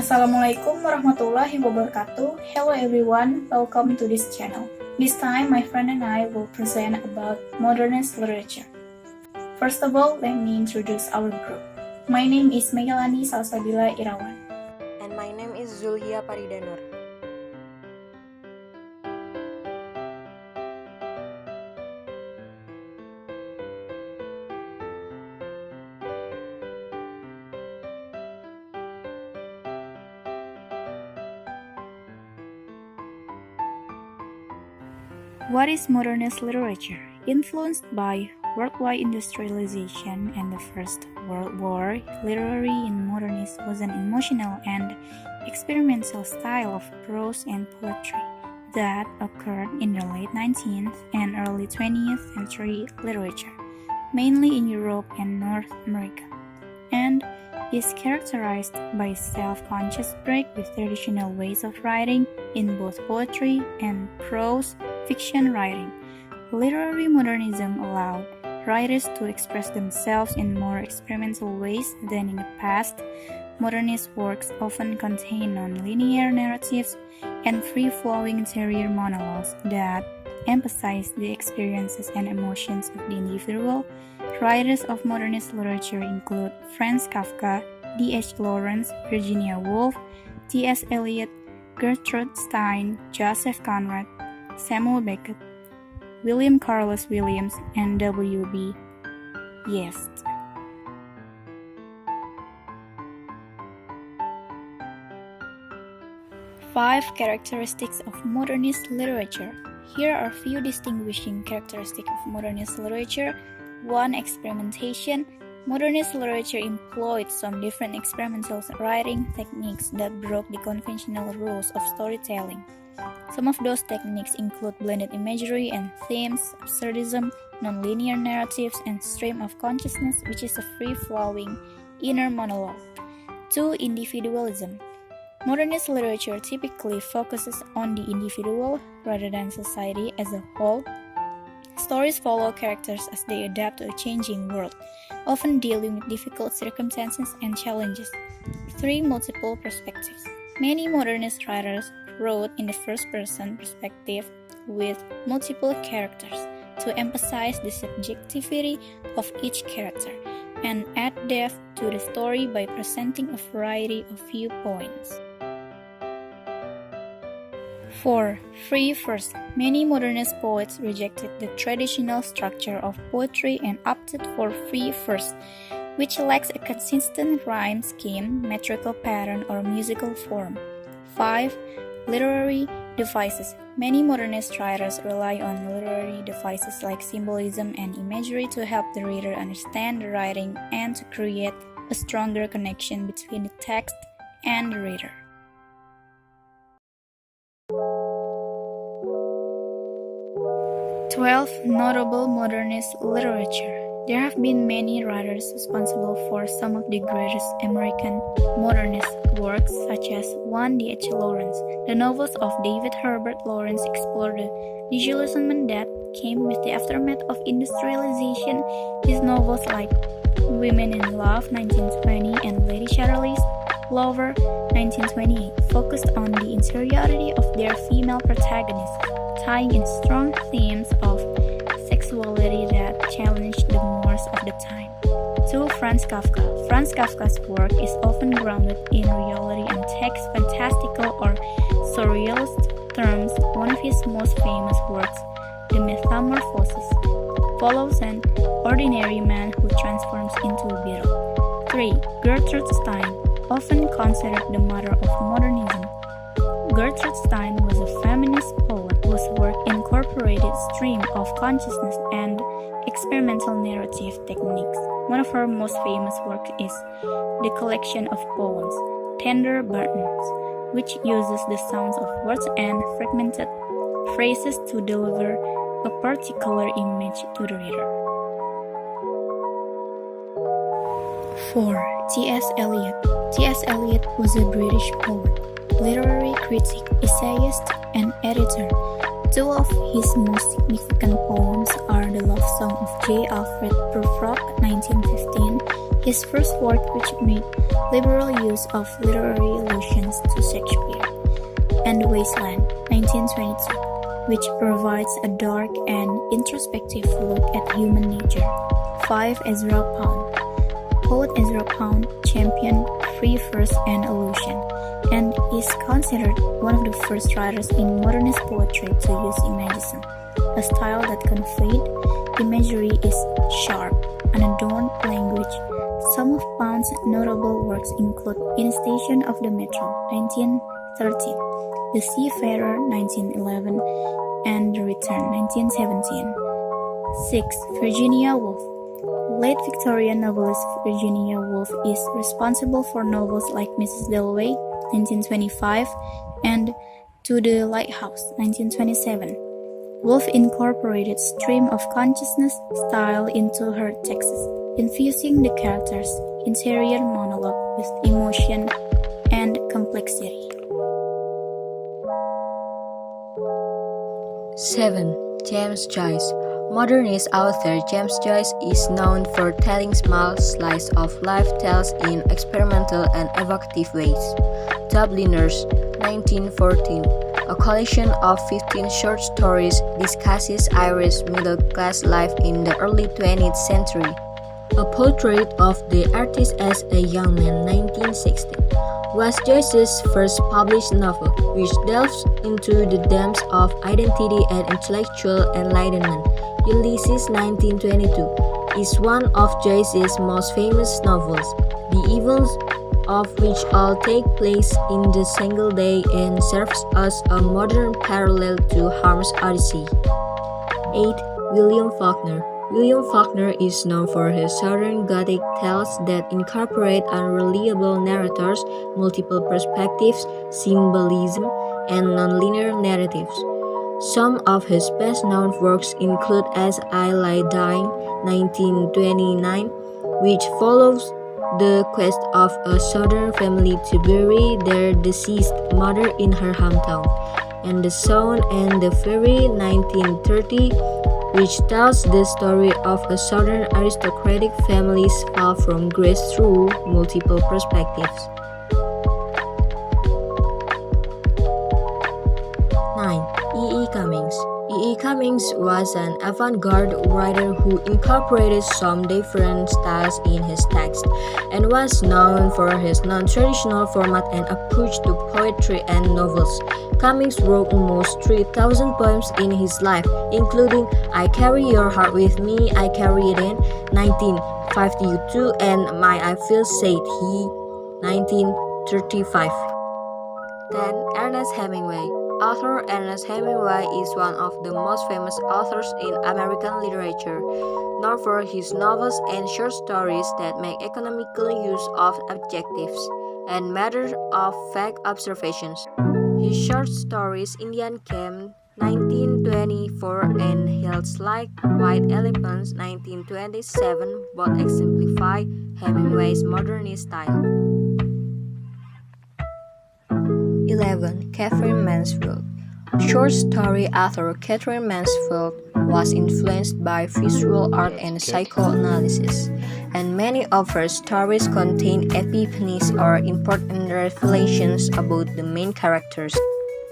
Assalamualaikum warahmatullahi wabarakatuh. Hello everyone, welcome to this channel. This time my friend and I will present about Modernist Literature. First of all, let me introduce our group. My name is Meilani Salsabila Irawan. And my name is Dzulhia Parhida Noor. What is Modernist literature? Influenced by worldwide industrialization and the First World War, literary in modernist was an emotional and experimental style of prose and poetry that occurred in the late 19th and early 20th century literature, mainly in Europe and North America, and is characterized by self-conscious break with traditional ways of writing in both poetry and prose fiction writing. Literary modernism allowed writers to express themselves in more experimental ways than in the past. Modernist works often contain non-linear narratives and free-flowing interior monologues that emphasize the experiences and emotions of the individual. Writers of modernist literature include Franz Kafka, D.H. Lawrence, Virginia Woolf, T.S. Eliot, Gertrude Stein, Joseph Conrad, Samuel Beckett, William Carlos Williams, and W.B. Yeats. Five characteristics of modernist literature. Here are a few distinguishing characteristics of modernist literature. 1. Experimentation. Modernist literature employed some different experimental writing techniques that broke the conventional rules of storytelling. Some of those techniques include blended imagery and themes, absurdism, non-linear narratives, and stream of consciousness, which is a free-flowing inner monologue. 2. Individualism. Modernist literature typically focuses on the individual rather than society as a whole. Stories follow characters as they adapt to a changing world, often dealing with difficult circumstances and challenges. 3. Multiple perspectives. Many modernist writers wrote in the first-person perspective with multiple characters to emphasize the subjectivity of each character and add depth to the story by presenting a variety of viewpoints. 4. Free verse. Many modernist poets rejected the traditional structure of poetry and opted for free verse, which lacks a consistent rhyme scheme, metrical pattern, or musical form. 5. Literary devices. Many modernist writers rely on literary devices like symbolism and imagery to help the reader understand the writing and to create a stronger connection between the text and the reader. Notable modernist literature. There have been many writers responsible for some of the greatest American modernist works, such as 1. D.H. Lawrence. The novels of David Herbert Lawrence explore the disillusionment that came with the aftermath of industrialization. His novels like Women in Love, 1920, and Lady Chatterley's Lover, 1928, focused on the interiority of their female protagonists, tying in strong themes of sexuality that challenged the mores of the time. 2. Franz Kafka. Franz Kafka's work is often grounded in reality and takes fantastical or surrealist terms. One of his most famous works, The Metamorphosis, follows an ordinary man who transforms into a beetle. 3. Gertrude Stein, often considered the mother of modernism. Gertrude Stein was a feminist poet whose work incorporated stream of consciousness and experimental narrative techniques. One of her most famous works is the collection of poems, Tender Burdens, which uses the sounds of words and fragmented phrases to deliver a particular image to the reader. 4. T.S. Eliot. T.S. Eliot was a British poet, literary critic, essayist, and editor. Two of his most significant poems are The Love Song of J. Alfred Prufrock, 1915, his first work which made liberal use of literary allusions to Shakespeare, and The Wasteland, 1922, which provides a dark and introspective look at human nature. 5. Ezra Pound. Poet Ezra Pound championed free verse and allusion, and is considered one of the first writers in modernist poetry to use imagism, a style that conveyed imagery is sharp, unadorned language. Some of Pound's notable works include In Station of the Metro, 1913, The Seafarer, 1911, and The Return, 1917. 6. Virginia Woolf. Late Victorian novelist Virginia Woolf is responsible for novels like Mrs. Dalloway, 1925, and To the Lighthouse, 1927. Woolf incorporated stream of consciousness style into her texts, infusing the characters' interior monologue with emotion and complexity. 7. James Joyce. Modernist author James Joyce is known for telling small slice of life tales in experimental and evocative ways. Dubliners, 1914. A collection of 15 short stories discusses Irish middle-class life in the early 20th century. A Portrait of the Artist as a Young Man, 1960, was Joyce's first published novel, which delves into the depths of identity and intellectual enlightenment. Ulysses, 1922, is one of Joyce's most famous novels, the events of which all take place in the single day and serves as a modern parallel to Homer's Odyssey. 8. William Faulkner. William Faulkner is known for his Southern Gothic tales that incorporate unreliable narrators, multiple perspectives, symbolism, and nonlinear narratives. Some of his best-known works include As I Lie Dying, 1929, which follows the quest of a Southern family to bury their deceased mother in her hometown, and The Sound and the Fury, 1930, which tells the story of a Southern aristocratic family's fall from grace through multiple perspectives. 9. E. E. Cummings. E. E. Cummings was an avant-garde writer who incorporated some different styles in his text, and was known for his non-traditional format and approach to poetry and novels. Cummings wrote almost 3,000 poems in his life, including I Carry Your Heart With Me, I Carry It In, 1952, and My I Feel Said He, 1935. 10. Ernest Hemingway. Author Ernest Hemingway is one of the most famous authors in American literature, known for his novels and short stories that make economical use of adjectives and matter-of-fact observations. His short stories Indian Camp, 1924, and Hills Like White Elephants, 1927, both exemplify Hemingway's modernist style. 11. Catherine Mansfield. Short story author Catherine Mansfield was influenced by visual art and psychoanalysis, and many of her stories contain epiphanies or important revelations about the main characters.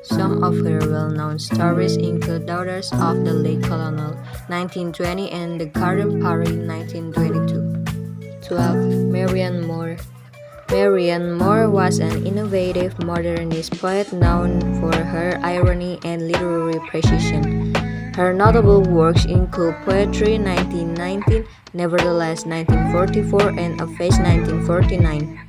Some of her well-known stories include Daughters of the Late Colonel, 1920, and The Garden Party, 1922. 12. Marianne Moore. Marianne Moore was an innovative modernist poet known for her irony and literary precision. Her notable works include Poetry, 1919, Nevertheless, 1944, and A Face, 1949.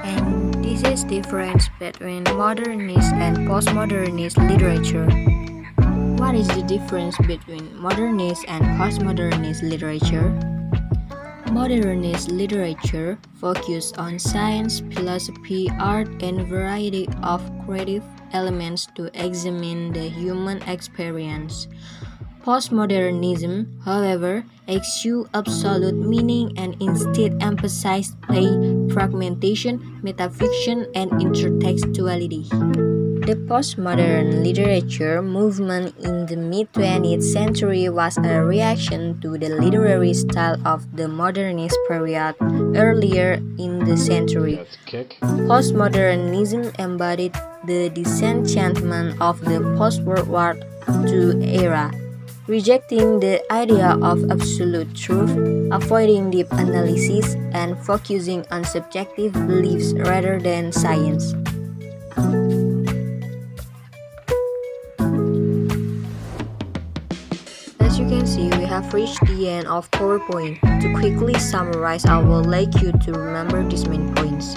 And this is the difference between modernist and postmodernist literature. What is the difference between modernist and postmodernist literature? Modernist literature focuses on science, philosophy, art, and a variety of creative elements to examine the human experience. Postmodernism, however, eschews absolute meaning and instead emphasizes play, fragmentation, metafiction, and intertextuality. The postmodern literature movement in the mid-20th century was a reaction to the literary style of the modernist period earlier in the century. Postmodernism embodied the disenchantment of the post-World War II era, rejecting the idea of absolute truth, avoiding deep analysis, and focusing on subjective beliefs rather than science. As you can see, we have reached the end of PowerPoint. To quickly summarize, I will like you to remember these main points.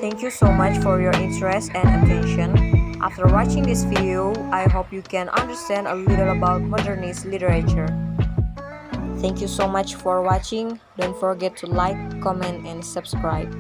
Thank you so much for your interest and attention. After watching this video, I hope you can understand a little about modernist literature. Thank you so much for watching. Don't forget to like, comment, and subscribe.